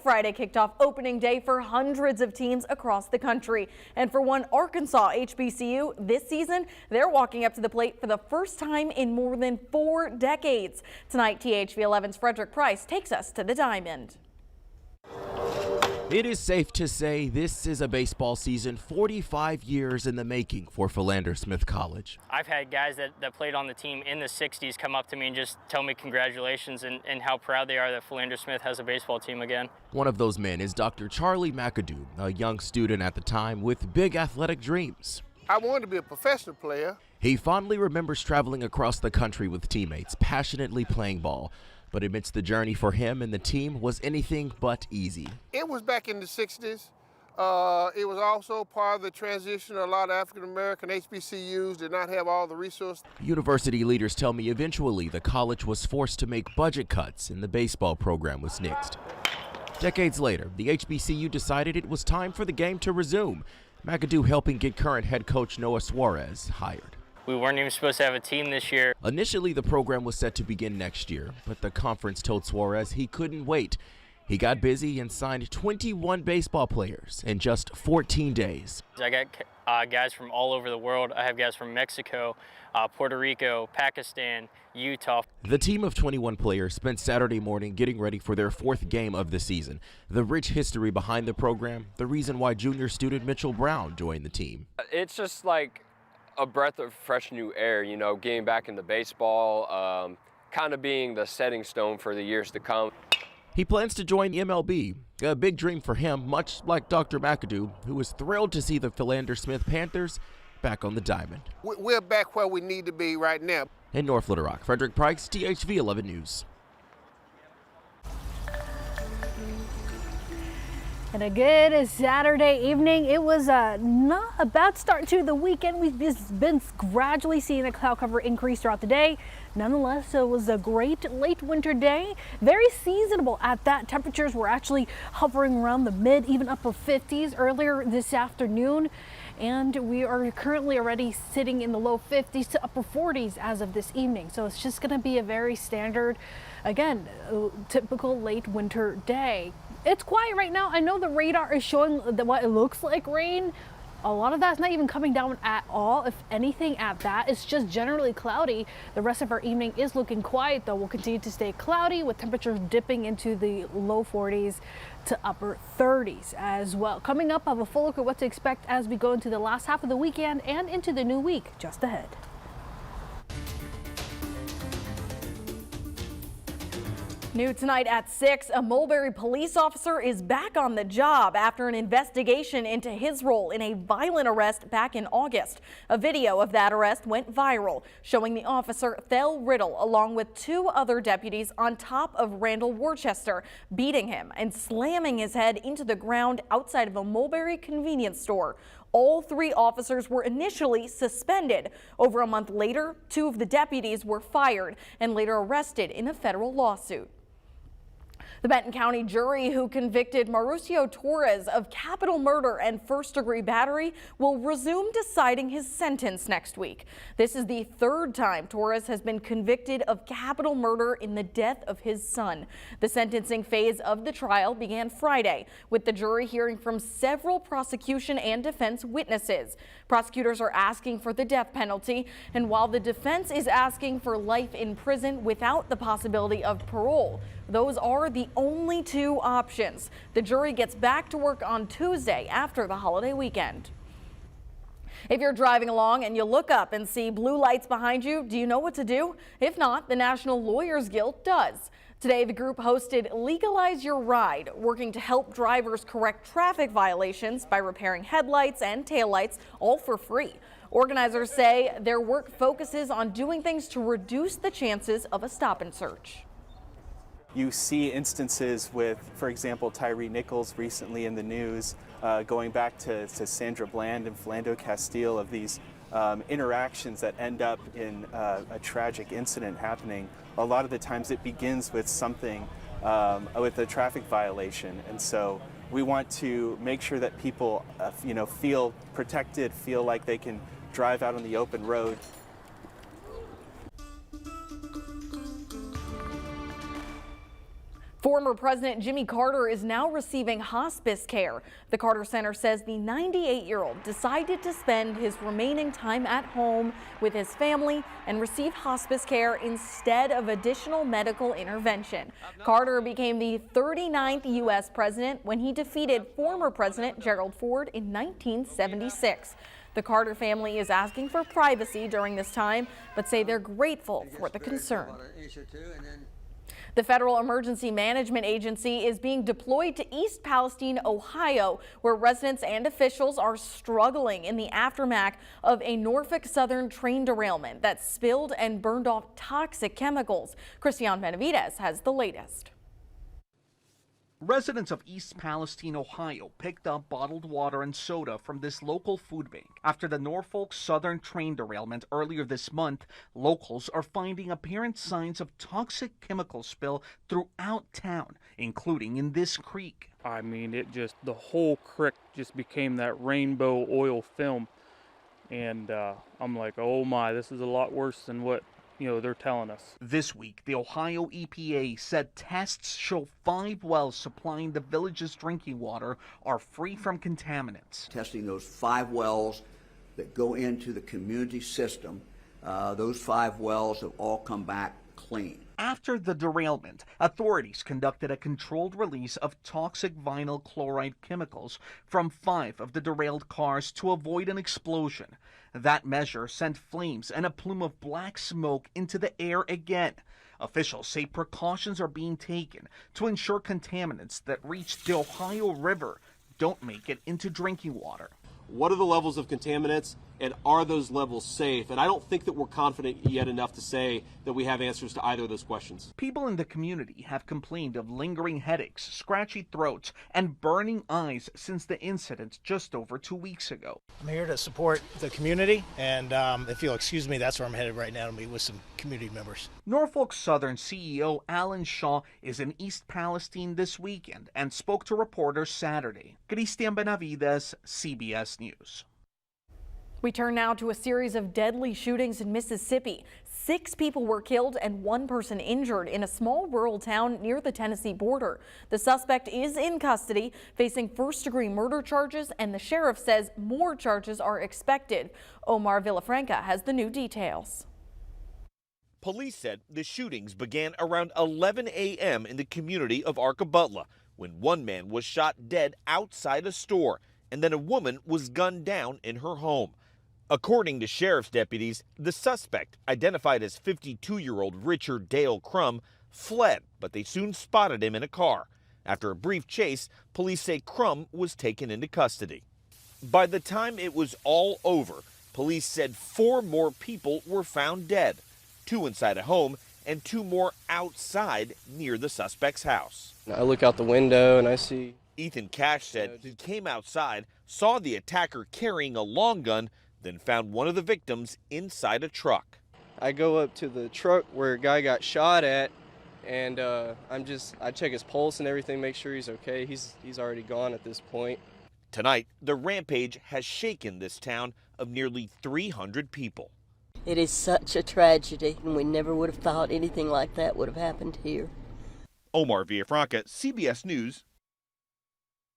Friday kicked off opening day for hundreds of teams across the country. And for one Arkansas HBCU this season, they're walking up to the plate for the first time in more than 4 decades. Tonight, THV 11's Frederick Price takes us to the Diamond. It is safe to say this is a baseball season 45 years in the making for Philander Smith College. I've had guys that played on the team in the 60s come up to me and just tell me congratulations and how proud they are that Philander Smith has a baseball team again. One of those men is Dr. Charlie McAdoo, a young student at the time with big athletic dreams. I wanted to be a professional player. He fondly remembers traveling across the country with teammates, passionately playing ball. But admits the journey for him and the team was anything but easy. It was back in the 60s. It was also part of the transition. A lot of African-American HBCUs did not have all the resources. University leaders tell me eventually the college was forced to make budget cuts and the baseball program was nixed. Decades later, the HBCU decided it was time for the game to resume. McAdoo helping get current head coach Noah Suarez hired. We weren't even supposed to have a team this year. Initially, the program was set to begin next year, but the conference told Suarez he couldn't wait. He got busy and signed 21 baseball players in just 14 days. I got guys from all over the world. I have guys from Mexico, Puerto Rico, Pakistan, Utah. The team of 21 players spent Saturday morning getting ready for their 4th game of the season. The rich history behind the program, the reason why junior student Mitchell Brown joined the team. It's just like a breath of fresh new air, you know, getting back into baseball, kind of being the setting stone for the years to come. He plans to join the MLB, a big dream for him, much like Dr. McAdoo, who is thrilled to see the Philander Smith Panthers back on the diamond. We're back where we need to be right now. In North Little Rock, Frederick Price, THV 11 News. And a good Saturday evening. It was not a bad start to the weekend. We've just been gradually seeing the cloud cover increase throughout the day. Nonetheless, it was a great late winter day. Very seasonable at that. Temperatures were actually hovering around the mid, even upper 50s earlier this afternoon. And we are currently already sitting in the low 50s to upper 40s as of this evening. So it's just going to be a very standard, again, typical late winter day. It's quiet right now. I know the radar is showing what it looks like rain. A lot of that's not even coming down at all. If anything at that, it's just generally cloudy. The rest of our evening is looking quiet though. We'll continue to stay cloudy with temperatures dipping into the low 40s to upper 30s as well. Coming up, I have a full look at what to expect as we go into the last half of the weekend and into the new week just ahead. New tonight at 6, a Mulberry police officer is back on the job after an investigation into his role in a violent arrest back in August. A video of that arrest went viral, showing the officer Thel Riddle along with 2 other deputies on top of Randall Worcester, beating him and slamming his head into the ground outside of a Mulberry convenience store. All 3 officers were initially suspended. Over a month later, 2 of the deputies were fired and later arrested in a federal lawsuit. The Benton County jury who convicted Mauricio Torres of capital murder and first-degree battery will resume deciding his sentence next week. This is the 3rd time Torres has been convicted of capital murder in the death of his son. The sentencing phase of the trial began Friday, with the jury hearing from several prosecution and defense witnesses. Prosecutors are asking for the death penalty, and while the defense is asking for life in prison without the possibility of parole, those are the only 2 options. The jury gets back to work on Tuesday after the holiday weekend. If you're driving along and you look up and see blue lights behind you, do you know what to do? If not, the National Lawyers Guild does. Today, the group hosted Legalize Your Ride, working to help drivers correct traffic violations by repairing headlights and taillights, all for free. Organizers say their work focuses on doing things to reduce the chances of a stop and search. You see instances with, for example, Tyree Nichols recently in the news, going back to Sandra Bland and Philando Castile, of these interactions that end up in a tragic incident happening. A lot of the times it begins with something, with a traffic violation. And so we want to make sure that people feel protected, feel like they can drive out on the open road. Former President Jimmy Carter is now receiving hospice care. The Carter Center says the 98-year-old decided to spend his remaining time at home with his family and receive hospice care instead of additional medical intervention. Carter became the 39th U.S. president when he defeated former President Gerald Ford in 1976. The Carter family is asking for privacy during this time, but say they're grateful for the concern. The Federal Emergency Management Agency is being deployed to East Palestine, Ohio, where residents and officials are struggling in the aftermath of a Norfolk Southern train derailment that spilled and burned off toxic chemicals. Christian Benavides has the latest. Residents of East Palestine, Ohio, picked up bottled water and soda from this local food bank. After the Norfolk Southern train derailment earlier this month, locals are finding apparent signs of toxic chemical spill throughout town, including in this creek. I mean, the whole creek just became that rainbow oil film. And I'm like, oh my, this is a lot worse than what they're telling us. This week, the Ohio EPA said tests show 5 wells supplying the village's drinking water are free from contaminants. Testing those 5 wells that go into the community system, those 5 wells have all come back clean. After the derailment, authorities conducted a controlled release of toxic vinyl chloride chemicals from 5 of the derailed cars to avoid an explosion. That measure sent flames and a plume of black smoke into the air again. Officials say precautions are being taken to ensure contaminants that reach the Ohio River don't make it into drinking water. What are the levels of contaminants, and are those levels safe? And I don't think that we're confident yet enough to say that we have answers to either of those questions. People in the community have complained of lingering headaches, scratchy throats, and burning eyes since the incident just over 2 weeks ago. I'm here to support the community, and if you'll excuse me, that's where I'm headed right now, to meet with some community members. Norfolk Southern CEO Alan Shaw is in East Palestine this weekend and spoke to reporters Saturday. Christian Benavides, CBS News. We turn now to a series of deadly shootings in Mississippi. 6 people were killed and 1 person injured in a small rural town near the Tennessee border. The suspect is in custody, facing first-degree murder charges, and the sheriff says more charges are expected. Omar Villafranca has the new details. Police said the shootings began around 11 a.m. in the community of Arkabutla when one man was shot dead outside a store, and then a woman was gunned down in her home. According to sheriff's deputies, the suspect, identified as 52-year-old Richard Dale Crum, fled, but they soon spotted him in a car. After a brief chase, police say Crum was taken into custody. By the time it was all over, police said 4 more people were found dead, 2 inside a home and 2 more outside near the suspect's house. I look out the window and I see... Ethan Cash said he came outside, saw the attacker carrying a long gun, then found one of the victims inside a truck. I go up to the truck where a guy got shot at, and I check his pulse and everything, make sure he's okay. He's already gone at this point. Tonight, the rampage has shaken this town of nearly 300 people. It is such a tragedy, and we never would have thought anything like that would have happened here. Omar Villafranca, CBS News,